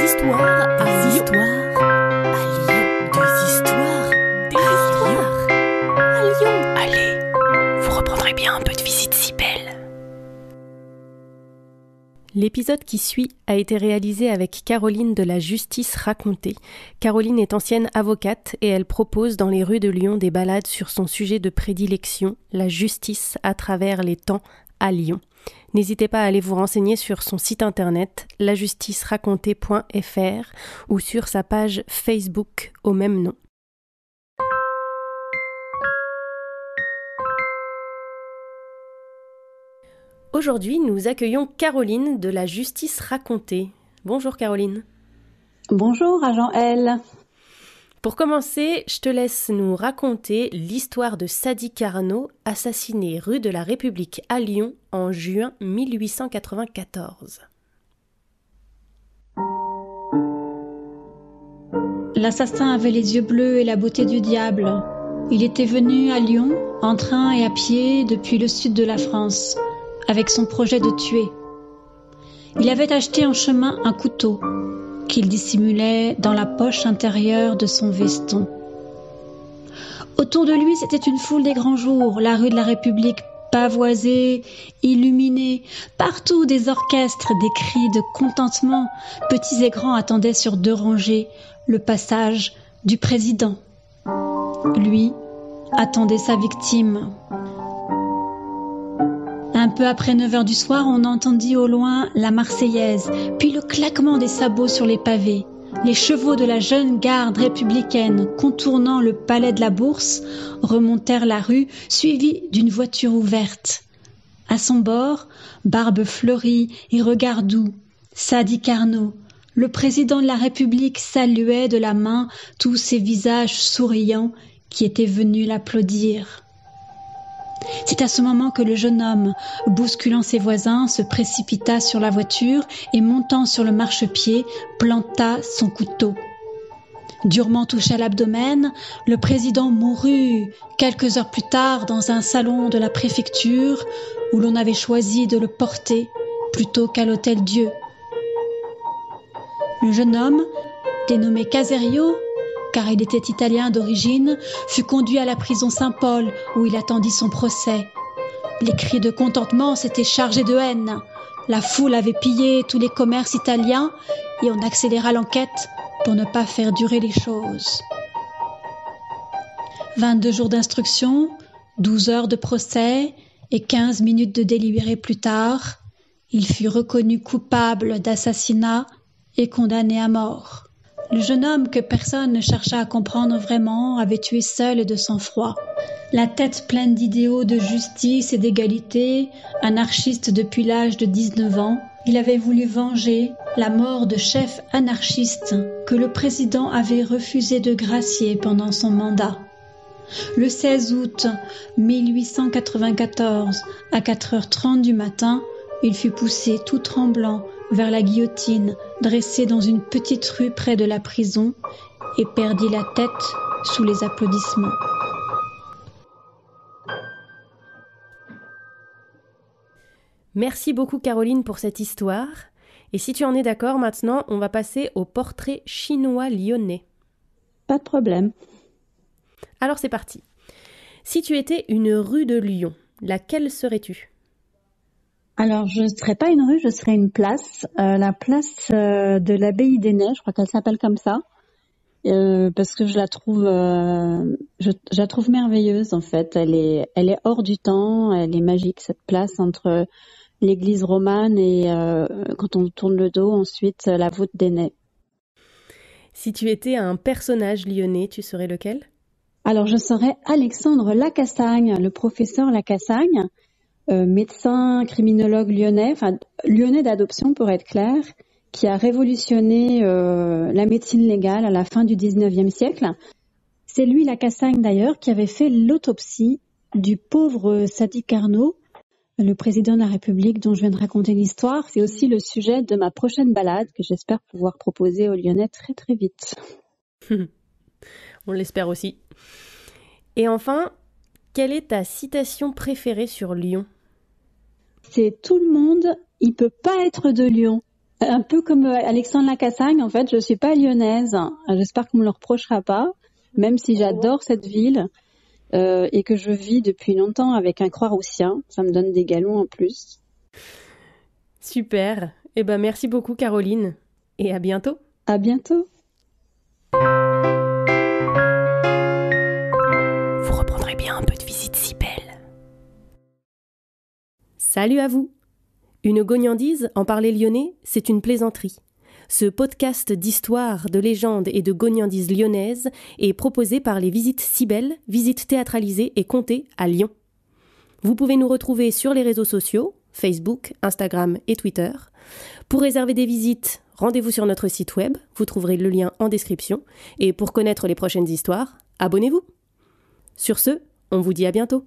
histoires à Lyon. Des histoires à Lyon. Allez, vous reprendrez bien un peu de visite si belle. L'épisode qui suit a été réalisé avec Caroline de la Justice racontée. Caroline est ancienne avocate et elle propose dans les rues de Lyon des balades sur son sujet de prédilection, la justice à travers les temps à Lyon. N'hésitez pas à aller vous renseigner sur son site internet lajusticeracontée.fr ou sur sa page Facebook au même nom. Aujourd'hui, nous accueillons Caroline de la Justice racontée. Bonjour Caroline. Bonjour agent L. Pour commencer, je te laisse nous raconter l'histoire de Sadi Carnot, assassiné rue de la République à Lyon en juin 1894. L'assassin avait les yeux bleus et la beauté du diable. Il était venu à Lyon, en train et à pied, depuis le sud de la France, avec son projet de tuer. Il avait acheté en chemin un couteau qu'il dissimulait dans la poche intérieure de son veston. Autour de lui, c'était une foule des grands jours, la rue de la République pavoisée, illuminée, partout des orchestres, des cris de contentement, petits et grands attendaient sur 2 rangées le passage du président. Lui attendait sa victime. Un peu après 9h du soir, on entendit au loin la Marseillaise, puis le claquement des sabots sur les pavés. Les chevaux de la jeune garde républicaine, contournant le palais de la Bourse, remontèrent la rue, suivis d'une voiture ouverte. À son bord, barbe fleurie et regard doux, Sadi Carnot, le président de la République, saluait de la main tous ces visages souriants qui étaient venus l'applaudir. C'est à ce moment que le jeune homme, bousculant ses voisins, se précipita sur la voiture et, montant sur le marchepied, planta son couteau. Durement touché à l'abdomen, le président mourut quelques heures plus tard dans un salon de la préfecture où l'on avait choisi de le porter plutôt qu'à l'Hôtel-Dieu. Le jeune homme, dénommé Caserio, car il était italien d'origine, fut conduit à la prison Saint-Paul où il attendit son procès. Les cris de contentement s'étaient chargés de haine. La foule avait pillé tous les commerces italiens et on accéléra l'enquête pour ne pas faire durer les choses. 22 jours d'instruction, 12 heures de procès et 15 minutes de délibéré plus tard, il fut reconnu coupable d'assassinat et condamné à mort. Le jeune homme que personne ne chercha à comprendre vraiment avait tué seul et de sang-froid. La tête pleine d'idéaux de justice et d'égalité, anarchiste depuis l'âge de 19 ans, il avait voulu venger la mort de chefs anarchistes que le président avait refusé de gracier pendant son mandat. Le 16 août 1894, à 4h30 du matin, il fut poussé tout tremblant vers la guillotine dressée dans une petite rue près de la prison et perdit la tête sous les applaudissements. Merci beaucoup Caroline pour cette histoire. Et si tu en es d'accord, maintenant, on va passer au portrait chinois lyonnais. Pas de problème. Alors c'est parti. Si tu étais une rue de Lyon, laquelle serais-tu ? Alors, je ne serais pas une rue, je serais une place, la place de l'Abbaye des Neiges, je crois qu'elle s'appelle comme ça, parce que je la trouve merveilleuse en fait. Elle est hors du temps, elle est magique cette place entre l'église romane et quand on tourne le dos, ensuite la voûte des Neiges. Si tu étais un personnage lyonnais, tu serais lequel ? Alors, je serais Alexandre Lacassagne, le professeur Lacassagne. Médecin criminologue lyonnais, enfin lyonnais d'adoption pour être clair, qui a révolutionné la médecine légale à la fin du 19e siècle. C'est lui, Lacassagne d'ailleurs, qui avait fait l'autopsie du pauvre Sadi Carnot, le président de la République dont je viens de raconter l'histoire. C'est aussi le sujet de ma prochaine balade que j'espère pouvoir proposer aux Lyonnais très très vite. On l'espère aussi. Et enfin, quelle est ta citation préférée sur Lyon ? C'est tout le monde, il peut pas être de Lyon. Un peu comme Alexandre Lacassagne, en fait, je suis pas lyonnaise. J'espère qu'on me le reprochera pas, même si j'adore cette ville et que je vis depuis longtemps avec un Croix-Roussien. Ça me donne des galons en plus. Super. Eh ben, merci beaucoup, Caroline. Et à bientôt. À bientôt. Vous reprendrez bien un peu de visite si belle. Salut à vous. Une gognandise, en parler lyonnais, c'est une plaisanterie. Ce podcast d'histoire, de légendes et de gognandises lyonnaises est proposé par les Visites si belles, visites théâtralisées et contées à Lyon. Vous pouvez nous retrouver sur les réseaux sociaux, Facebook, Instagram et Twitter. Pour réserver des visites, rendez-vous sur notre site web, vous trouverez le lien en description. Et pour connaître les prochaines histoires, abonnez-vous. Sur ce, on vous dit à bientôt.